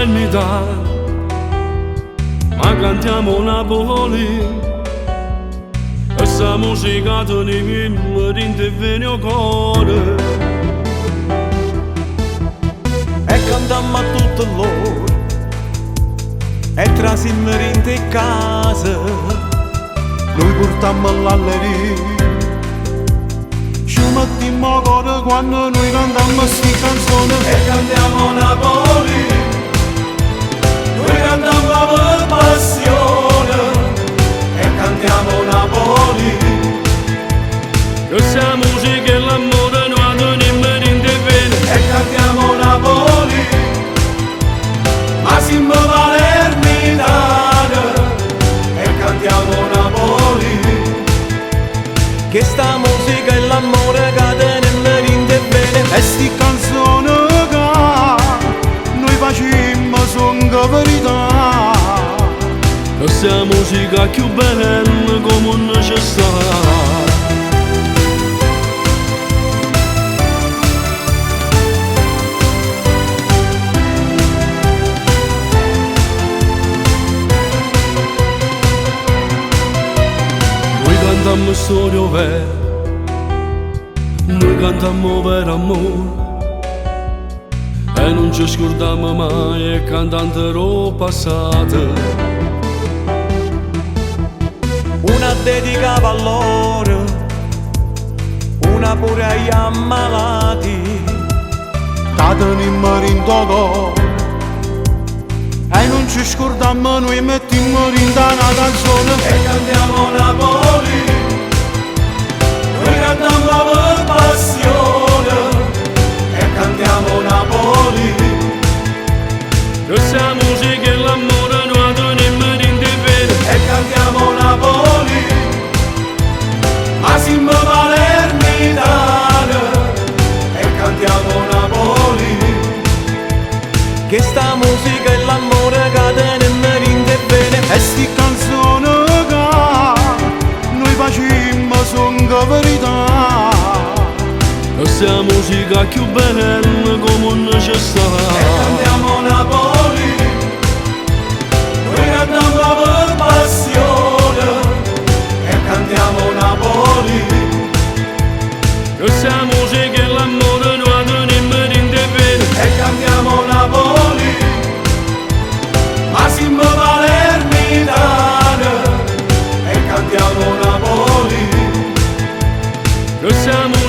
modernità, ma cantiamo Napoli. Questa musica mi rinterviene il cuore. E cantiamo a tutto loro, e trasimmo in casa. Noi portiamo l'alleria, ci mettiamo cuore quando noi cantiamo sti canzoni. E cantiamo Napoli, noi cantiamo per passione. E cantiamo Napoli, Questa musica e l'amore noi mi rinterviene. e cantiamo Napoli, ma siamo palermitani. E cantiamo Napoli, che sta musica e l'amore cadono e mi rinterviene. E sti canzoni che noi facciamo sono verità. Questa musica più bella come non c'è sta. Noi cantiamo storie vere, noi cantiamo per amore, e non ci scordiamo mai e cantando passate. Una dedica a loro, una pure agli ammalati. Catenimmo in togo, e non ci scordiamo, noi mettiamo in una canzone. E cantiamo Napoli, noi cantiamo per passione. E cantiamo Napoli, Questa musica e l'amore noi mi rinterviene. e cantiamo Napoli, ma siamo palermitani. E cantiamo Napoli, che sta musica e l'amore cadono e mi rinterviene. E sti canzoni che noi facciamo sono verità. Questa musica più bella come non c'è E sta. cantiamo Napoli, noi cantiamo per passione. E cantiamo Napoli, Questa musica e l'amore noi mi rinterviene. e cantiamo Napoli, ma siamo palermitani. E cantiamo Napoli, Questa musica